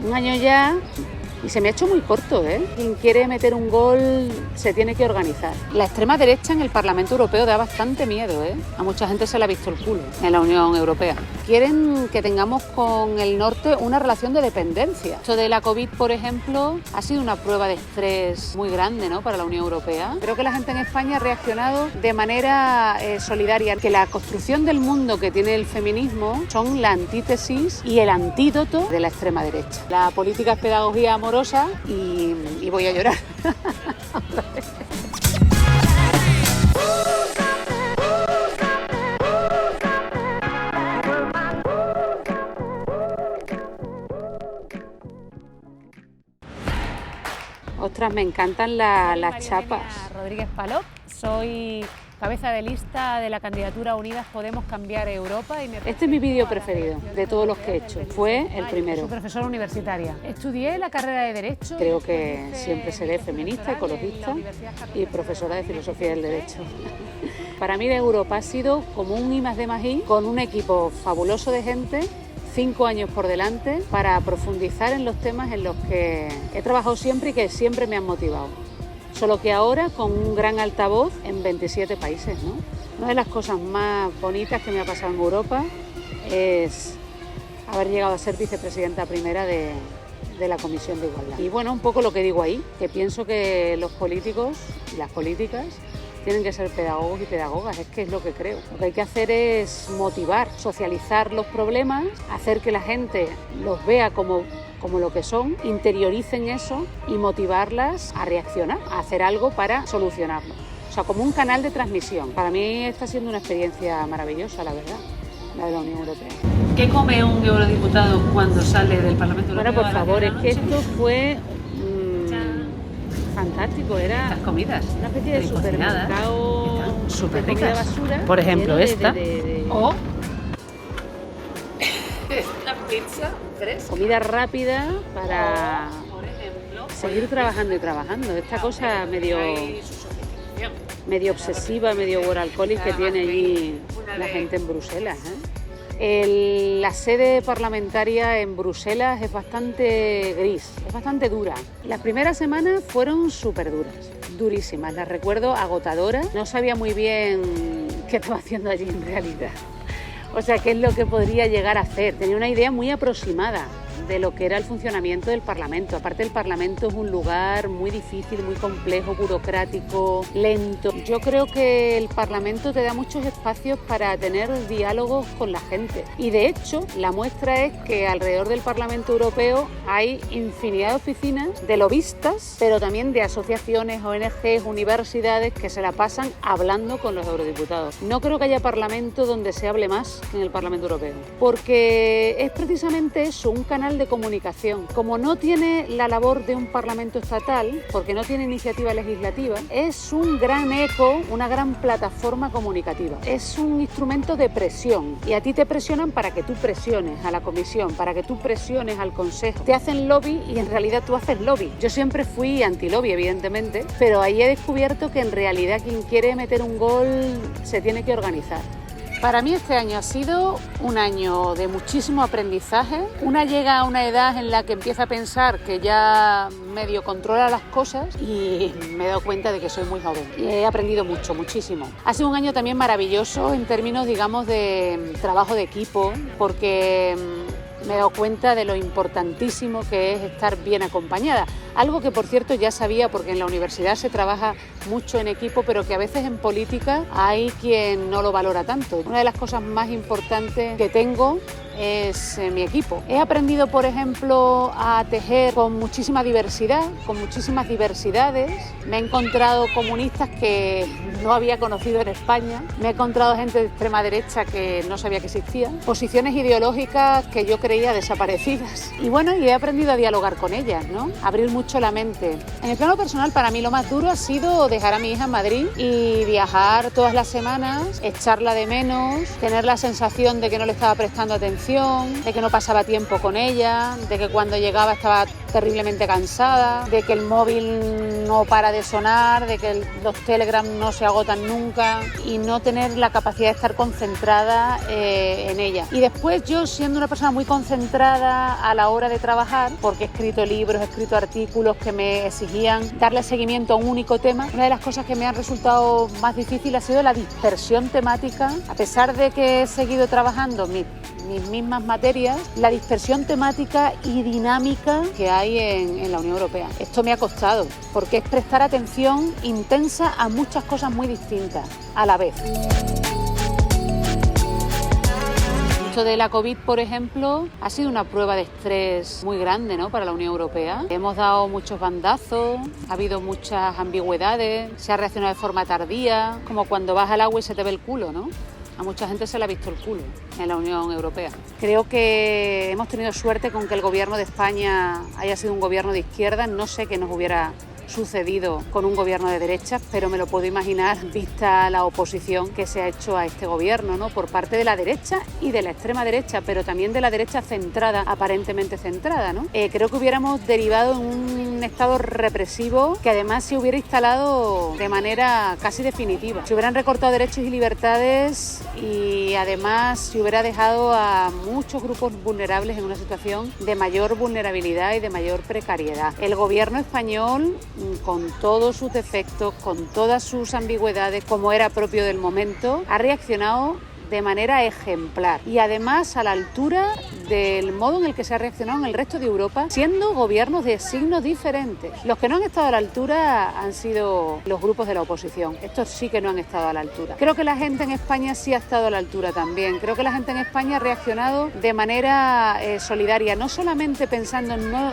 Un año ya. Y se me ha hecho muy corto, ¿eh? Quien quiere meter un gol se tiene que organizar. La extrema derecha en el Parlamento Europeo da bastante miedo, ¿eh? A mucha gente se le ha visto el culo en la Unión Europea. Quieren que tengamos con el norte una relación de dependencia. Esto de la COVID, por ejemplo, ha sido una prueba de estrés muy grande, ¿no?, para la Unión Europea. Creo que la gente en España ha reaccionado de manera solidaria. Que la construcción del mundo que tiene el feminismo son la antítesis y el antídoto de la extrema derecha. La política es pedagogía amorosa y voy a llorar. Ostras, me encantan las chapas. Rodríguez Palop, soy cabeza de lista de la candidatura Unidas Podemos Cambiar Europa. Este es mi vídeo preferido de todos los que he hecho. Fue el primero. Soy profesora universitaria. Estudié la carrera de Derecho. Creo que siempre seré feminista, ecologista y profesora de Filosofía del Derecho. Para mí, de Europa ha sido como un I+D+I con un equipo fabuloso de gente. 5 años por delante para profundizar en los temas en los que he trabajado siempre y que siempre me han motivado. Solo que ahora con un gran altavoz en 27 países, ¿no? Una de las cosas más bonitas que me ha pasado en Europa es haber llegado a ser vicepresidenta primera de la Comisión de Igualdad. Y bueno, un poco lo que digo ahí, que pienso que los políticos y las políticas tienen que ser pedagogos y pedagogas, es que es lo que creo. Lo que hay que hacer es motivar, socializar los problemas, hacer que la gente los vea como lo que son, interioricen eso y motivarlas a reaccionar, a hacer algo para solucionarlo. O sea, como un canal de transmisión. Para mí está siendo una experiencia maravillosa, la verdad, la de la Unión Europea. ¿Qué come un eurodiputado cuando sale del Parlamento Europeo? Bueno, por favor, es que esto fue fantástico, era estas comidas, una especie de supermercado súper de comida ricas. basura. Por ejemplo, esta. O esta pizza fresca. Comida rápida para Por ejemplo, seguir trabajando y trabajando. Esta cosa medio obsesiva, medio workaholic que tiene allí la gente en Bruselas, ¿eh? La sede parlamentaria en Bruselas es bastante gris, es bastante dura. Las primeras semanas fueron súper duras, durísimas, las recuerdo agotadoras. No sabía muy bien qué estaba haciendo allí en realidad. O sea, qué es lo que podría llegar a hacer. Tenía una idea muy aproximada de lo que era el funcionamiento del Parlamento. Aparte, el Parlamento es un lugar muy difícil, muy complejo, burocrático, lento. Yo creo que el Parlamento te da muchos espacios para tener diálogos con la gente. Y de hecho, la muestra es que alrededor del Parlamento Europeo hay infinidad de oficinas de lobistas, pero también de asociaciones, ONGs, universidades que se la pasan hablando con los eurodiputados. No creo que haya Parlamento donde se hable más que en el Parlamento Europeo, porque es precisamente eso, un canal de comunicación. Como no tiene la labor de un parlamento estatal, porque no tiene iniciativa legislativa, es un gran eco, una gran plataforma comunicativa. Es un instrumento de presión y a ti te presionan para que tú presiones a la Comisión, para que tú presiones al Consejo. Te hacen lobby y en realidad tú haces lobby. Yo siempre fui anti-lobby, evidentemente, pero ahí he descubierto que en realidad quien quiere meter un gol se tiene que organizar. Para mí este año ha sido un año de muchísimo aprendizaje. Una llega a una edad en la que empieza a pensar que ya medio controla las cosas y me he dado cuenta de que soy muy joven. Y he aprendido mucho, muchísimo. Ha sido un año también maravilloso en términos, digamos, de trabajo de equipo, porque me he dado cuenta de lo importantísimo que es estar bien acompañada. Algo que, por cierto, ya sabía porque en la universidad se trabaja mucho en equipo, pero que a veces en política hay quien no lo valora tanto. Una de las cosas más importantes que tengo es mi equipo. He aprendido, por ejemplo, a tejer con muchísima diversidad, con muchísimas diversidades. Me he encontrado comunistas que no había conocido en España. Me he encontrado gente de extrema derecha que no sabía que existían. Posiciones ideológicas que yo creía desaparecidas. Y bueno, y he aprendido a dialogar con ellas, ¿no? Abrir mucho la mente. En el plano personal, para mí lo más duro ha sido dejar a mi hija en Madrid y viajar todas las semanas, echarla de menos, tener la sensación de que no le estaba prestando atención atención, de que no pasaba tiempo con ella, de que cuando llegaba estaba terriblemente cansada, de que el móvil no para de sonar, de que los Telegram no se agotan nunca y no tener la capacidad de estar concentrada en ella. Y después yo, siendo una persona muy concentrada a la hora de trabajar, porque he escrito libros, he escrito artículos que me exigían darle seguimiento a un único tema, una de las cosas que me han resultado más difícil ha sido la dispersión temática. A pesar de que he seguido trabajando mis mismas materias, la dispersión temática y dinámica que hay en la Unión Europea. Esto me ha costado, porque es prestar atención intensa a muchas cosas muy distintas a la vez. Esto de la COVID, por ejemplo, ha sido una prueba de estrés muy grande, ¿no?, para la Unión Europea. Hemos dado muchos bandazos, ha habido muchas ambigüedades, se ha reaccionado de forma tardía, como cuando vas al agua y se te ve el culo, ¿no? A mucha gente se le ha visto el culo en la Unión Europea. Creo que hemos tenido suerte con que el gobierno de España haya sido un gobierno de izquierda. No sé qué nos hubiera sucedido con un gobierno de derechas, pero me lo puedo imaginar vista la oposición que se ha hecho a este gobierno, ¿no?, por parte de la derecha y de la extrema derecha, pero también de la derecha centrada, aparentemente centrada, ¿no? Creo que hubiéramos derivado en un estado represivo que además se hubiera instalado de manera casi definitiva. Se hubieran recortado derechos y libertades y además se hubiera dejado a muchos grupos vulnerables en una situación de mayor vulnerabilidad y de mayor precariedad. El gobierno español, con todos sus defectos, con todas sus ambigüedades, como era propio del momento, ha reaccionado de manera ejemplar y además a la altura del modo en el que se ha reaccionado en el resto de Europa, siendo gobiernos de signos diferentes. Los que no han estado a la altura han sido los grupos de la oposición. Estos sí que no han estado a la altura. Creo que la gente en España sí ha estado a la altura también. Creo que la gente en España ha reaccionado de manera solidaria, no solamente pensando en no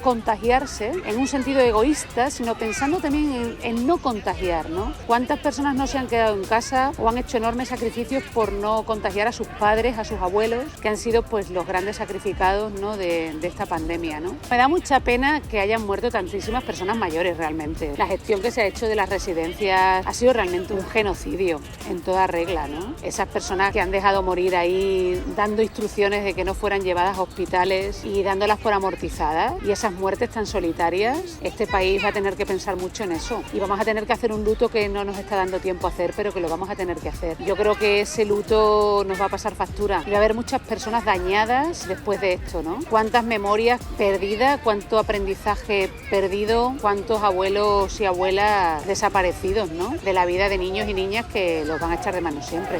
contagiarse en un sentido egoísta, sino pensando también en no contagiar, ¿no? ¿Cuántas personas no se han quedado en casa o han hecho enormes sacrificios por no contagiar a sus padres, a sus abuelos, que han sido pues los grandes sacrificados, ¿no?, de esta pandemia, ¿no? Me da mucha pena que hayan muerto tantísimas personas mayores realmente. La gestión que se ha hecho de las residencias ha sido realmente un genocidio en toda regla, ¿no? Esas personas que han dejado morir ahí dando instrucciones de que no fueran llevadas a hospitales y dándolas por amortizadas, y esas muertes tan solitarias, este país va a tener que pensar mucho en eso y vamos a tener que hacer un luto que no nos está dando tiempo a hacer, pero que lo vamos a tener que hacer. Yo creo que ese luto nos va a pasar factura y va a haber muchas personas dañadas después de esto, ¿no? Cuántas memorias perdidas, cuánto aprendizaje perdido, cuántos abuelos y abuelas desaparecidos, ¿no?, de la vida de niños y niñas que los van a echar de menos siempre.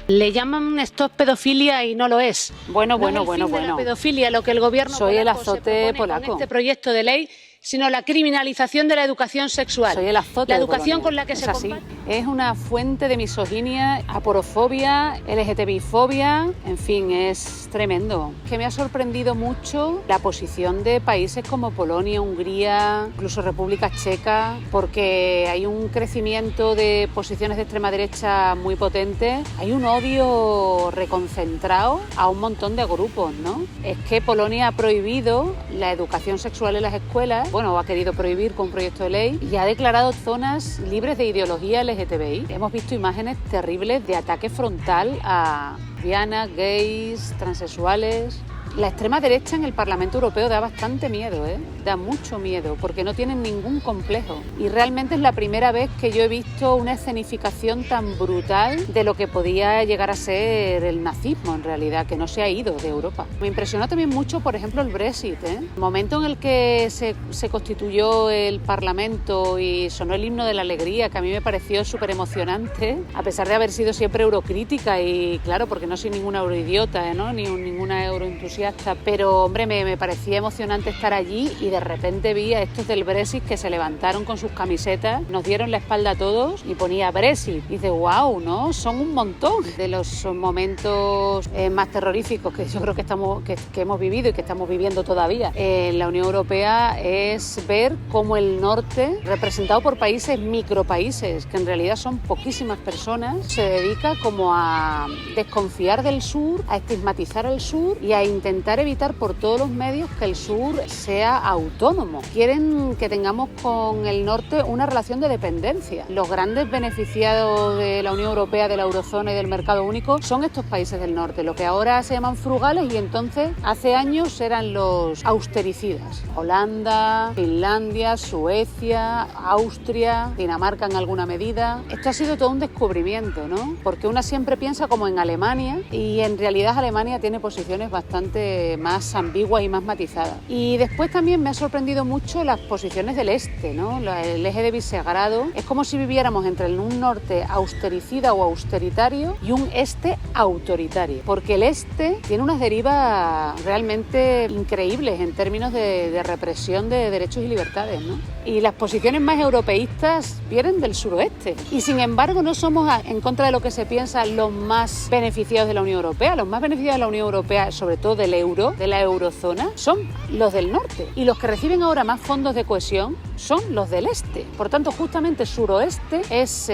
Le llaman stop pedofilia y no lo es. Bueno. La pedofilia, lo que el gobierno Soy el polaco azote se propone polaco. con este proyecto de ley, sino la criminalización de la educación sexual. Soy el azote la de educación Polonia. con la que Es se así. combate. Es una fuente de misoginia, aporofobia, LGTBI-fobia, en fin, es tremendo. Que me ha sorprendido mucho la posición de países como Polonia, Hungría, incluso República Checa, porque hay un crecimiento de posiciones de extrema derecha muy potente. Hay un odio reconcentrado a un montón de grupos, ¿no? Es que Polonia ha prohibido la educación sexual en las escuelas, bueno, ha querido prohibir con un proyecto de ley y ha declarado zonas libres de ideología LGTBI. Hemos visto imágenes terribles de ataque frontal a lesbianas, gays, transexuales. La extrema derecha en el Parlamento Europeo da bastante miedo, da mucho miedo, porque no tienen ningún complejo. Y realmente es la primera vez que yo he visto una escenificación tan brutal de lo que podía llegar a ser el nazismo, en realidad, que no se ha ido de Europa. Me impresionó también mucho, por ejemplo, el Brexit. El momento en el que se constituyó el Parlamento y sonó el himno de la alegría, que a mí me pareció súper emocionante, a pesar de haber sido siempre eurocrítica y, claro, porque no soy ninguna euroidiota, ni ninguna euroentusiasta. Pero, hombre, me parecía emocionante estar allí y de repente vi a estos del Brexit que se levantaron con sus camisetas, nos dieron la espalda a todos y ponía Brexit. Y dices, wow, ¿no? Son un montón de los momentos más terroríficos que yo creo que hemos vivido y que estamos viviendo todavía en la Unión Europea, es ver cómo el norte, representado por países, micropaíses, que en realidad son poquísimas personas, se dedica como a desconfiar del sur, a estigmatizar al sur y a intentar intentar evitar por todos los medios que el sur sea autónomo. Quieren que tengamos con el norte una relación de dependencia. Los grandes beneficiados de la Unión Europea, de la eurozona y del mercado único son estos países del norte, lo que ahora se llaman frugales y entonces hace años eran los austericidas. Holanda, Finlandia, Suecia, Austria, Dinamarca en alguna medida. Esto ha sido todo un descubrimiento, ¿no? Porque una siempre piensa como en Alemania y en realidad Alemania tiene posiciones bastante más ambiguas y más matizadas. Y después también me ha sorprendido mucho las posiciones del este, ¿no? El eje de Visegrado es como si viviéramos entre un norte austericida o austeritario y un este autoritario, porque el este tiene unas derivas realmente increíbles en términos de represión de derechos y libertades, ¿no? Y las posiciones más europeístas vienen del suroeste. Y sin embargo no somos, en contra de lo que se piensa, los más beneficiados de la Unión Europea. Los más beneficiados de la Unión Europea, sobre todo del euro, de la eurozona, son los del norte. Y los que reciben ahora más fondos de cohesión son los del este. Por tanto, justamente suroeste es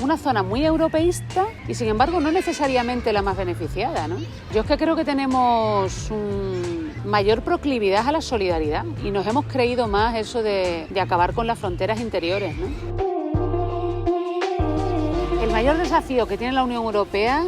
una zona muy europeísta y sin embargo no necesariamente la más beneficiada, ¿no? Yo es que creo que tenemos mayor proclividad a la solidaridad y nos hemos creído más eso de acabar con las fronteras interiores, ¿no? El mayor desafío que tiene la Unión Europea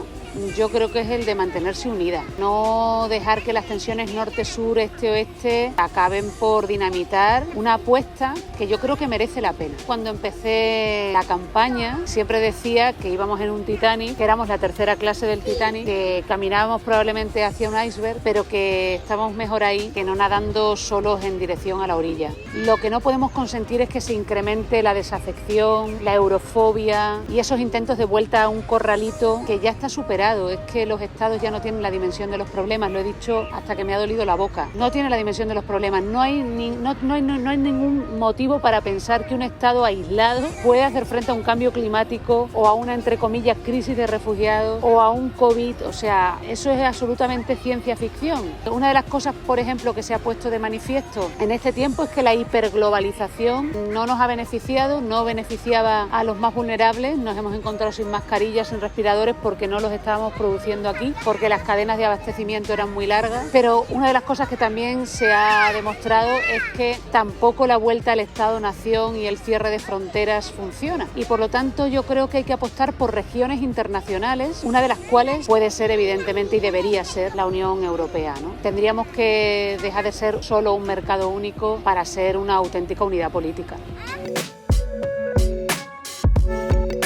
yo creo que es el de mantenerse unida, no dejar que las tensiones norte-sur, este-oeste acaben por dinamitar una apuesta que yo creo que merece la pena. Cuando empecé la campaña siempre decía que íbamos en un Titanic, que éramos la tercera clase del Titanic, que caminábamos probablemente hacia un iceberg, pero que estamos mejor ahí que no nadando solos en dirección a la orilla. Lo que no podemos consentir es que se incremente la desafección, la eurofobia y esos intentos de vuelta a un corralito que ya está superado. Es que los estados ya no tienen la dimensión de los problemas, lo he dicho hasta que me ha dolido la boca. No tienen la dimensión de los problemas, no hay ningún motivo para pensar que un estado aislado puede hacer frente a un cambio climático o a una, entre comillas, crisis de refugiados o a un COVID. O sea, eso es absolutamente ciencia ficción. Una de las cosas, por ejemplo, que se ha puesto de manifiesto en este tiempo es que la hiperglobalización no nos ha beneficiado, no beneficiaba a los más vulnerables. Nos hemos encontrado sin mascarillas, sin respiradores porque no los estábamos produciendo aquí, porque las cadenas de abastecimiento eran muy largas. Pero una de las cosas que también se ha demostrado es que tampoco la vuelta al Estado-nación y el cierre de fronteras funciona. Y por lo tanto yo creo que hay que apostar por regiones internacionales, una de las cuales puede ser evidentemente y debería ser la Unión Europea, ¿no? Tendríamos que dejar de ser solo un mercado único para ser una auténtica unidad política.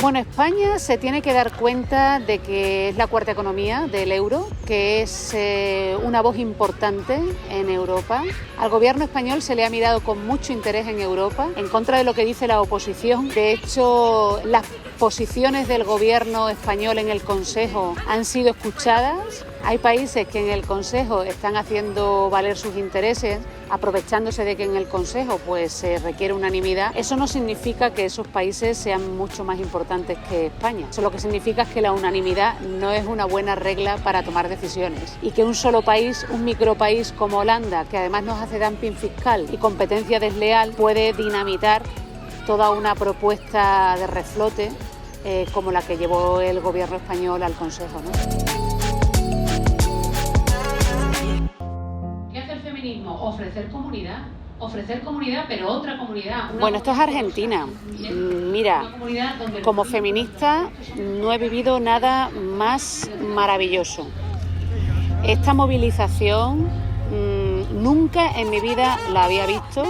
Bueno, España se tiene que dar cuenta de que es la cuarta economía del euro, que es una voz importante en Europa. Al gobierno español se le ha mirado con mucho interés en Europa, en contra de lo que dice la oposición. De hecho, las posiciones del gobierno español en el Consejo han sido escuchadas. Hay países que en el Consejo están haciendo valer sus intereses, aprovechándose de que en el Consejo pues se requiere unanimidad. Eso no significa que esos países sean mucho más importantes que España. Eso lo que significa es que la unanimidad no es una buena regla para tomar decisiones y que un solo país, un micropaís como Holanda, que además nos hace dumping fiscal y competencia desleal, puede dinamitar toda una propuesta de reflote como la que llevó el gobierno español al Consejo, ¿no? Ofrecer comunidad, pero otra comunidad. Bueno, esto es Argentina. Mira, como feminista no he vivido nada más maravilloso. Esta movilización nunca en mi vida la había visto.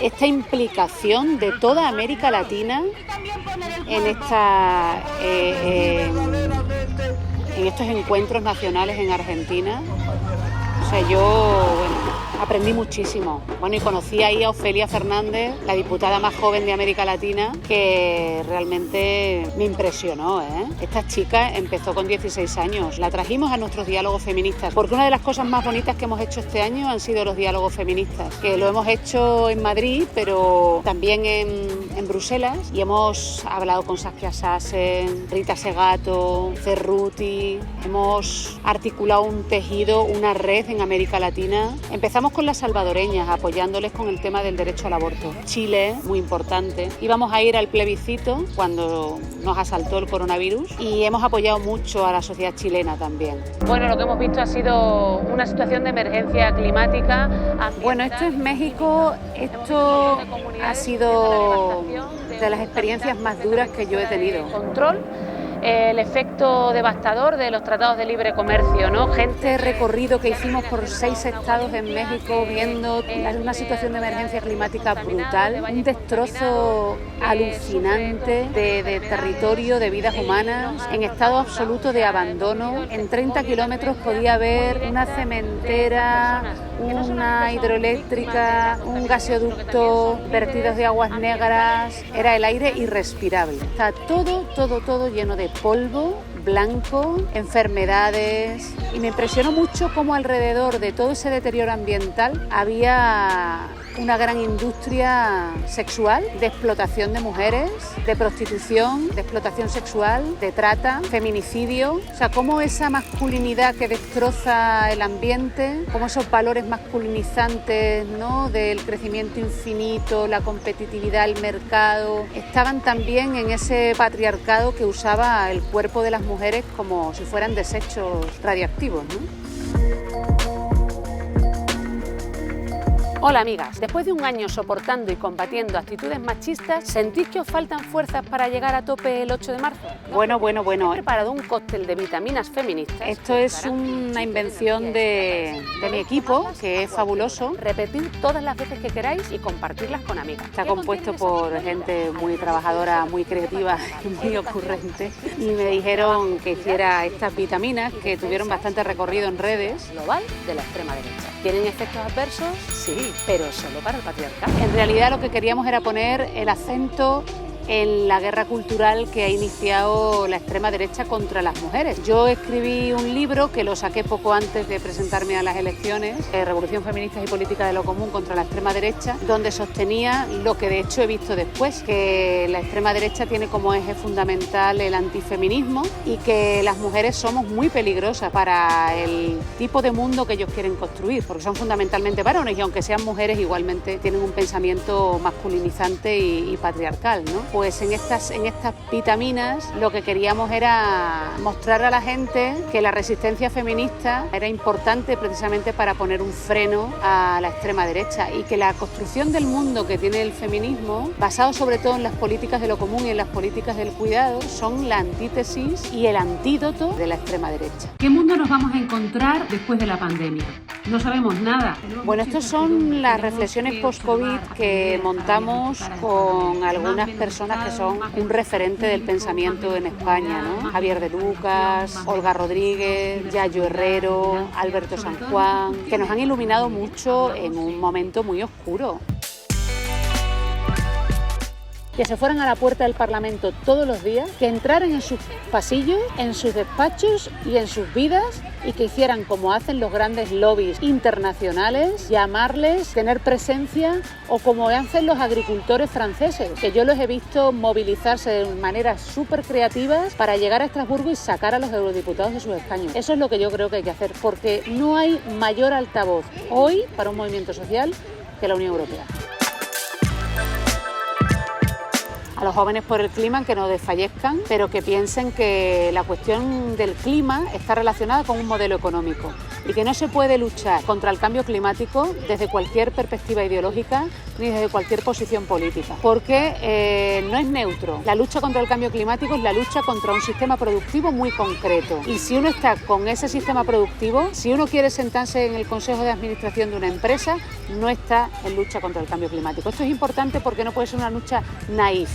Esta implicación de toda América Latina en estos encuentros nacionales en Argentina. O sea, yo aprendí muchísimo. Bueno, y conocí ahí a Ofelia Fernández, la diputada más joven de América Latina, que realmente me impresionó, ¿eh? Esta chica empezó con 16 años. La trajimos a nuestros diálogos feministas, porque una de las cosas más bonitas que hemos hecho este año han sido los diálogos feministas, que lo hemos hecho en Madrid, pero también en Bruselas, y hemos hablado con Saskia Sassen, Rita Segato, Cerruti. Hemos articulado un tejido, una red en América Latina. Empezamos Estuvimos con las salvadoreñas apoyándoles con el tema del derecho al aborto. Chile, muy importante. Íbamos a ir al plebiscito cuando nos asaltó el coronavirus y hemos apoyado mucho a la sociedad chilena también. Bueno, lo que hemos visto ha sido una situación de emergencia climática. Bueno, esto es México, esto ha sido de las experiencias más duras que yo he tenido. Control. El efecto devastador de los tratados de libre comercio, ¿no? Este recorrido que hicimos por 6 estados en México viendo una situación de emergencia climática brutal, un destrozo alucinante de territorio, de vidas humanas, en estado absoluto de abandono. En 30 kilómetros podía haber una cementera, una hidroeléctrica, un gasoducto, vertidos de aguas negras. Era el aire irrespirable. Está todo lleno de polvo blanco, enfermedades, y me impresionó mucho cómo alrededor de todo ese deterioro ambiental había una gran industria sexual, de explotación de mujeres, de prostitución, de explotación sexual, de trata, feminicidio. O sea, cómo esa masculinidad que destroza el ambiente, cómo esos valores masculinizantes, ¿no?, del crecimiento infinito, la competitividad, el mercado, estaban también en ese patriarcado que usaba el cuerpo de las mujeres como si fueran desechos radioactivos, ¿no? Hola amigas, después de un año soportando y combatiendo actitudes machistas, ¿sentís que os faltan fuerzas para llegar a tope el 8 de marzo? Bueno. He preparado un cóctel de vitaminas feministas. Esto es una invención de mi equipo, que es fabuloso. Repetir todas las veces que queráis y compartirlas con amigas. Está compuesto por gente muy trabajadora, muy creativa y muy ocurrente. Y me dijeron que hiciera estas vitaminas que tuvieron bastante recorrido en redes. Global de la extrema derecha. ¿Tienen efectos adversos? Sí, pero solo para el patriarcado. En realidad lo que queríamos era poner el acento en la guerra cultural que ha iniciado la extrema derecha contra las mujeres. Yo escribí un libro que lo saqué poco antes de presentarme a las elecciones, Revolución Feminista y Política de lo Común contra la extrema derecha, donde sostenía lo que de hecho he visto después, que la extrema derecha tiene como eje fundamental el antifeminismo y que las mujeres somos muy peligrosas para el tipo de mundo que ellos quieren construir, porque son fundamentalmente varones y aunque sean mujeres igualmente tienen un pensamiento masculinizante y patriarcal, ¿no? Pues en estas vitaminas lo que queríamos era mostrar a la gente que la resistencia feminista era importante precisamente para poner un freno a la extrema derecha y que la construcción del mundo que tiene el feminismo, basado sobre todo en las políticas de lo común y en las políticas del cuidado, son la antítesis y el antídoto de la extrema derecha. ¿Qué mundo nos vamos a encontrar después de la pandemia? No sabemos nada. Bueno, estas son las reflexiones post-COVID que montamos con algunas personas que son un referente del pensamiento en España, ¿no? Javier de Lucas, Olga Rodríguez, Yayo Herrero, Alberto San Juan, que nos han iluminado mucho en un momento muy oscuro. Que se fueran a la puerta del Parlamento todos los días, que entraran en sus pasillos, en sus despachos y en sus vidas y que hicieran como hacen los grandes lobbies internacionales, llamarles, tener presencia, o como hacen los agricultores franceses, que yo los he visto movilizarse de maneras súper creativas para llegar a Estrasburgo y sacar a los eurodiputados de sus escaños. Eso es lo que yo creo que hay que hacer, porque no hay mayor altavoz hoy para un movimiento social que la Unión Europea. A los jóvenes por el clima, que no desfallezcan, pero que piensen que la cuestión del clima está relacionada con un modelo económico y que no se puede luchar contra el cambio climático desde cualquier perspectiva ideológica ni desde cualquier posición política, porque no es neutro. La lucha contra el cambio climático es la lucha contra un sistema productivo muy concreto, y si uno está con ese sistema productivo, si uno quiere sentarse en el consejo de administración de una empresa, no está en lucha contra el cambio climático. Esto es importante porque no puede ser una lucha naif.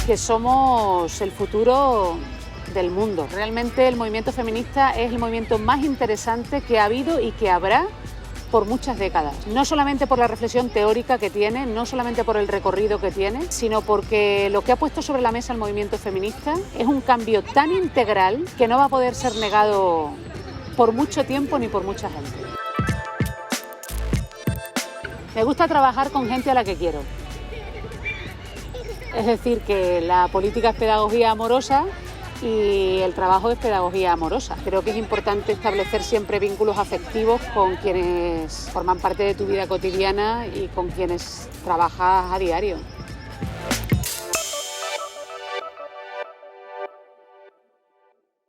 Que somos el futuro del mundo. Realmente el movimiento feminista es el movimiento más interesante que ha habido y que habrá por muchas décadas. No solamente por la reflexión teórica que tiene, no solamente por el recorrido que tiene, sino porque lo que ha puesto sobre la mesa el movimiento feminista es un cambio tan integral que no va a poder ser negado por mucho tiempo ni por mucha gente. Me gusta trabajar con gente a la que quiero. Es decir, que la política es pedagogía amorosa y el trabajo es pedagogía amorosa. Creo que es importante establecer siempre vínculos afectivos con quienes forman parte de tu vida cotidiana y con quienes trabajas a diario.